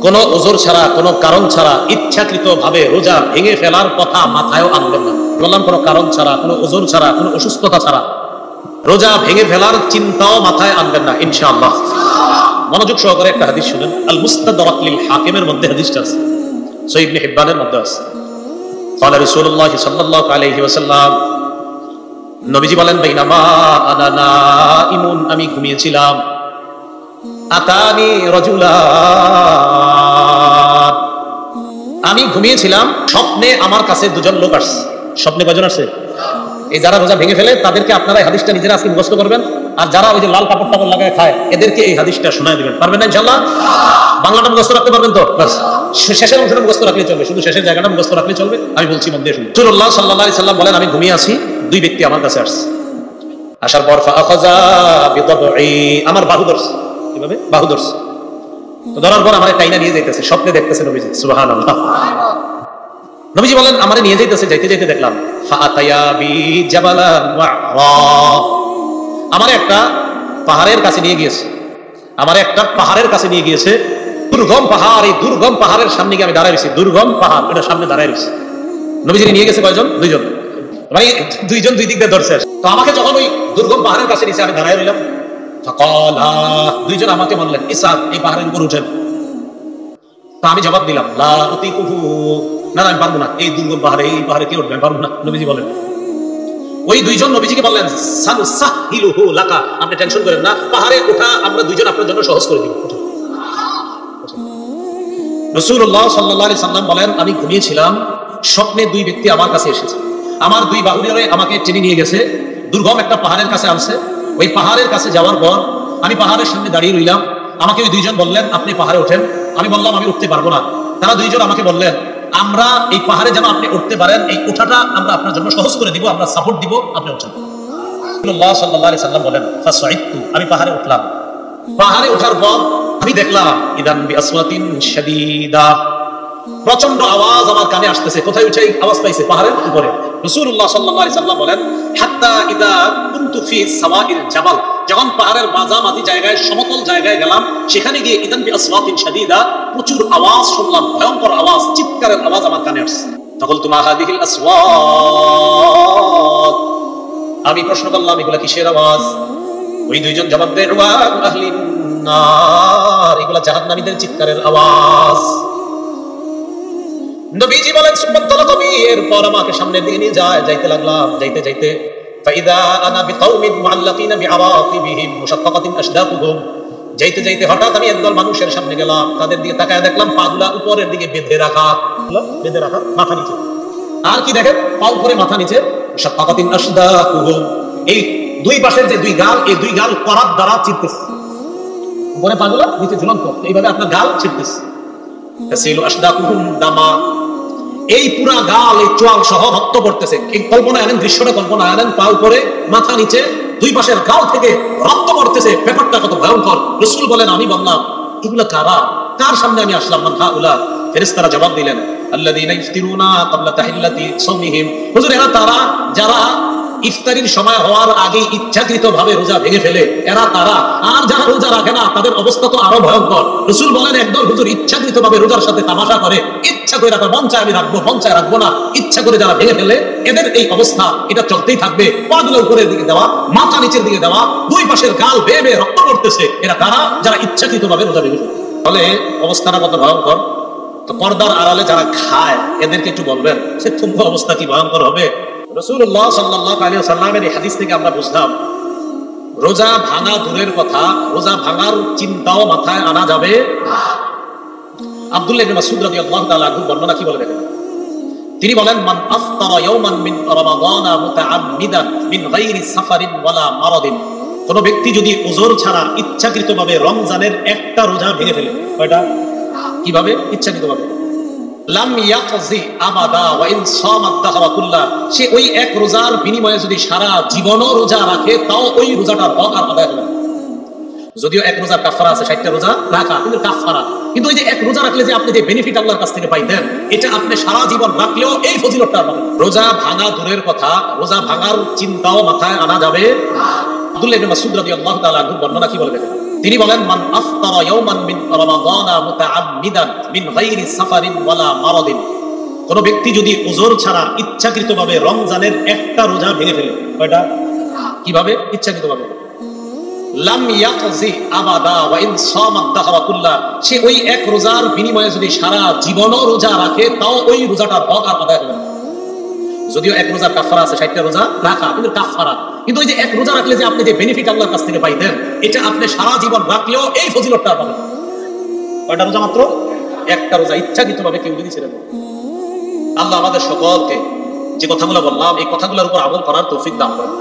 কোনো ওজর ছাড়া, কোনো কারণ ছাড়া ইচ্ছাকৃত ভাবে রোজা ভেঙে ফেলার কথা মাথায়ও আনবেন না। বললাম কোনো কারণ ছাড়া, কোনো ওজর ছাড়া, কোনো অসুস্থতা ছাড়া রোজা ভেঙে ফেলার চিন্তাও মাথায় আনবেন না ইনশাআল্লাহ। মনোযোগ সহকারে একটা হাদিস শুনেন। আল মুস্তাদরাক লিল হাকিমের মধ্যে হাদিসটা আছে, সহিহ ইবনে হিব্বানের মধ্যে আছে। قال رسول الله صلى الله عليه وسلم, নবীজি বলেন, বাইনামা আনা নাইমুন, আমি ঘুমিয়েছিলাম, আতানি রাজুলান, আমি ঘুমিয়েছিলাম, স্বপ্নে আমার কাছে দুজন লোক আসছে। স্বপ্নে কয়জন আসছে? এই যারা রোজা ভেঙে ফেলে তাদেরকে আপনারা এই হাদিসটা নিজেরা আজকে মুখস্থ করবেন, আর যারা ওই যে লাল কাপড় টাপড় লাগায় খায় এদেরকে এই হাদিসটা শোনায় দিবেন। পারবেন না ইনশাআল্লাহ? বাংলাটা মুখস্থ রাখতে পারবেন তো? বাস শেষের অংশটা মুখস্থ রাখলে চলবে, শুধু শেষের জায়গাটা মুখস্থ রাখলে চলবে। আমি বলছি মন দিয়ে শুনুন। রাসূলুল্লাহ সাল্লাল্লাহু আলাইহি সাল্লাম বলেন, আমি ঘুমিয়ে আছি, দুই ব্যক্তি আমার কাছে আসছে। আসার পর ফাআখাযা বিদবঈ, আমার বাহু ধরছে। কিভাবে? বাহু ধরছে। তো ধরার পর আমার টাইনা নিয়ে যাইতেছে, স্বপ্নে দেখতেছে নবীজি। সুবহানাল্লাহ। নবীজি বলেন, আমারে নিয়ে যাইতেছে, যাইতে যাইতে দেখলাম ফাআতায়া বি জাবালান ওয়া'রা, আমারে একটা পাহাড়ের কাছে নিয়ে গিয়েছে, আমারে একটা পাহাড়ের কাছে নিয়ে গিয়েছে, দুর্গম পাহাড়। এই দুর্গম পাহাড়ের সামনে গিয়ে আমি দাঁড়ায় রয়েছি, দুর্গম পাহাড়, এটার সামনে দাঁড়ায় রয়েছি। নবীজি নিয়ে গেছে কয়জন? দুইজন, মানে দুইজন দুই দিক দিয়ে ধরছে। তো আমাকে যখন ওই দুর্গম পাহাড়ের কাছে নিয়েছে, আমি দাঁড়ায় রইলাম। ফাকালা, দুইজন আমাকে বললেন, ইসআদ, এই পাহাড়ের উপর উঠেন। তো আমি জবাব দিলাম, লা উতিকুহু, না আমি পারবো না, এই দুর্গম পাহাড়ে, এই পাহাড়ে কে উঠবে, পারবো না। নবীজি বলেন, ওই দুইজন নবীজিকে বললেন, সানুসাহিলুহু লাকা, আপনি টেনশন করেন না, পাহাড়ে ওঠা আমরা দুইজন আপনার জন্য সহজ করে দিব। রাসূলুল্লাহ সাল্লাল্লাহু আলাইহি সাল্লাম বলেন, আমি ঘুমিয়েছিলাম, স্বপ্নে দুই ব্যক্তি আমার কাছে এসেছে, আমার দুই বাহু ধরে আমাকে টেনে নিয়ে গেছে, দুর্গম একটা পাহাড়ের কাছে আনছে। ওই পাহাড়ের কাছে যাওয়ার পর আমি পাহাড়ের সামনে দাঁড়িয়ে রইলাম। আমাকে ওই দুইজন বললেন, আপনি পাহাড়ে ওঠেন। আমি বললাম, আমি উঠতে পারবো না। তারা দুইজন আমাকে বললেন, আমরা এই পাহাড়ে যেন আপনি উঠতে পারেন, এই ওঠাটা আমরা আপনার জন্য সহজ করে দিব, আমরা সাপোর্ট দিব, আপনি উঠেন। রাসূলুল্লাহ সাল্লাল্লাহু আলাইহি সাল্লাম বলেন, ফাসাইতু, আমি পাহাড়ে উঠলাম। পাহাড়ে ওঠার পর আমি দেখলাম, ইদান বিআসওয়াতিন শাদীদা, প্রচন্ড আওয়াজ আমার কানে আসতেছে। কোথায় উঠে আওয়াজ পাইছে? পাহাড়ের উপরে। রাসূলুল্লাহ সাল্লাল্লাহু আলাইহি সাল্লাম বলেন, হাত্তা ইদা কুনতু ফি সাওয়াইল জাবাল, যখন পাহাড়ের মাঝামাঝি জায়গায়, সমতল জায়গায় গেলাম, সেখানে গিয়ে ইদান বিআসওয়াতিন শাদীদা, প্রচুর আওয়াজ শুনলাম, ভয়ঙ্কর আওয়াজ, চিৎকারের আওয়াজ আমার কানে আসছে। ফাকুলতু মা হাযিহিল আসওয়াত, আমি প্রশ্ন করলাম, এগুলা কিসের আওয়াজ? ওই দুইজন জবাব দেয়, ওয়া আহলিন নার, এগুলা জাহান্নামীদের চিৎকারের আওয়াজ। নবীজি বলেন, সুবহানাল্লাহি, এরপর আমাকে সামনের দিকে নিয়ে যায়, যাইতে লাগলাম, যাইতে যাইতে ফাইদা আনা বিকাউমিন মুআল্লাকিনা বিআরাতিবিহিম মুশাক্কাকাতিন আশদাকুহুম, যাইতে যাইতে হঠাৎ আমি একদল মানুষের সামনে গেলাম, তাদের দিকে তাকায় দেখলাম পাগুলা উপরের দিকে বেঁধে রাখা, বেঁধে রাখা, মাথা নিচে। আর কি দেখেন? পা উপরে মাথা নিচে, মুশাক্কাকাতিন আশদাকুহুম, এই দুই পাশের যে দুই গাল, এই দুই গাল করাত দ্বারা চিরতেছে, উপরে পাগুলা, নিচে ঝুলন্ত, এইভাবে আপনার গাল চিরতেছে। তাসিলু আশদাকুহুম দামা, এই পুরা গাল, এই চোয়াল সহ রক্ত পড়তেছে। এই কল্পনা আনেন, দৃশ্যটা কল্পনা আনেন, পা উপরে মাথা নিচে, দুই পাশের গাল থেকে রক্ত পড়তেছে, ব্যাপারটা কত ভয়ঙ্কর। রাসূল বলেন, আমি বললাম, এগুলা কারা, কার সামনে আমি আসলাম? মান হাউলা, ফেরেশতারা জবাব দিলেন, আল্লাযীনা ইফতিরুনা ক্বাবলা তাহিল্লাতি সাওমিহিম, হুজুর এরা তারা যারা ইফতারির সময় হওয়ার আগে ইচ্ছাকৃতভাবে রোজা ভেঙে ফেলে, এরা তারা। আর যারা রোজা রাখে না, তাদের অবস্থা তো আরো ভয়ঙ্কর। রাসূল বলেন, একদল হুজুর ইচ্ছাকৃতভাবে রোজার সাথে তামাশা করে, ইচ্ছা করে রাখা, মন চায় আমি রাখবো, মন চায় রাখবো না, ইচ্ছা করে যারা ভেঙে ফেলে, এদের এই অবস্থা, এটা চলতেই থাকবে। পাগুলো উপরের দিকে দেওয়া, মাথা নিচের দিকে দেওয়া, দুই পাশের গাল বেয়ে বেয়ে রক্ত পড়তেছে, এরা তারা যারা ইচ্ছাকৃতভাবে রোজা ভেঙে ফেলে। ফলে অবস্থাটা কত ভয়ঙ্কর। তো পর্দার আড়ালে যারা খায়, এদেরকে একটু বলবেন, সে তুমুল অবস্থা কি ভয়ঙ্কর হবে। রাসূলুল্লাহ সাল্লাল্লাহু আলাইহি ওয়াসাল্লামের এই হাদিস থেকে আমরা বুঝলাম, রোজা ভাঙা দূরের কথা, রোজা ভাঙার চিন্তাও মাথায় আনা যাবে না। আব্দুল্লাহ ইবনে মাসউদ রাদিয়াল্লাহু তাআলা আনহু বর্ণনা কি বলে দেখেন, তিনি বলেন, মান আফতারা ইয়াওমান মিন রমাদানা মুতাআম্মিদান মিন গায়রি সাফারিন ওয়ালা মারাদিন, কোন ব্যক্তি যদি ওযর ছাড়া ইচ্ছাকৃতভাবে রমজানের একটা রোজা ভেঙে ফেলে, কয়টা? কিভাবে? ইচ্ছাকৃতভাবে। লাম ইয়াকজি আবাদা ওয়া ইন সামাত দাহরা কুল্লা, সে ওই এক রোজার বিনিময়ে যদি সারা জীবনও রোজা রাখে, তাও ওই রোজাটার হক আর আদায় হবে না। যদিও এক রোজার কাফারা আছে, 60টা রোজা রাখা, কিন্তু কাফারা, কিন্তু ওই যে এক রোজা রাখলে যে আপনি যে বেনিফিট আল্লাহর কাছ থেকে পাইতেন, এটা আপনি সারা জীবন রাখলেও এই ফজিলতটা পাবেন। রোজা ভাঙা দূরের কথা, রোজা ভাঙার চিন্তাও মাথায় আনা যাবে না। আব্দুল্লাহ ইবনে মাসউদ রাদিয়াল্লাহু তাআলা আনহু বর্ণনা কি বলে দেখেন, তিনি বলেন, মান আফতারা ইয়াওমান মিন রমাদানা মুতাআম্মিদান মিন গায়রি সাফারিন ওয়ালা মারাদিন, কোন ব্যক্তি যদি উযর ছাড়া ইচ্ছাকৃতভাবে রমজানের একটা রোজা ভেঙে ফেলে, কয়টা? কিভাবে? ইচ্ছাকৃতভাবে। লাম ইয়াকজি আবাদা ওয়া ইন সামাদ দাহরা কুল্লা, সে ওই এক রোজার বিনিময়ে যদি সারা জীবনও রোজা রাখে, তাও ওই রোজাটার হক আর আদায় হবে না। যদিও এক রোজার কাফারা আছে, 60টা রোজা রাখা কিন্তু কাফারা, কিন্তু ওই যে এক রোজা রাখলে যে আপনি যে বেনিফিট আল্লাহর কাছ থেকে পাইতেন, এটা আপনি সারা জীবন রাখলেও এই ফজিলতটা পাবেন। কয়টা রোজা? মাত্র একটা রোজা ইচ্ছাকৃতভাবে কেউ যদি ছেড়ে দেয়। আল্লাহ আমাদের সকলকে যে কথাগুলো বললাম এই কথাগুলোর উপর আমল করার তৌফিক দান করেন।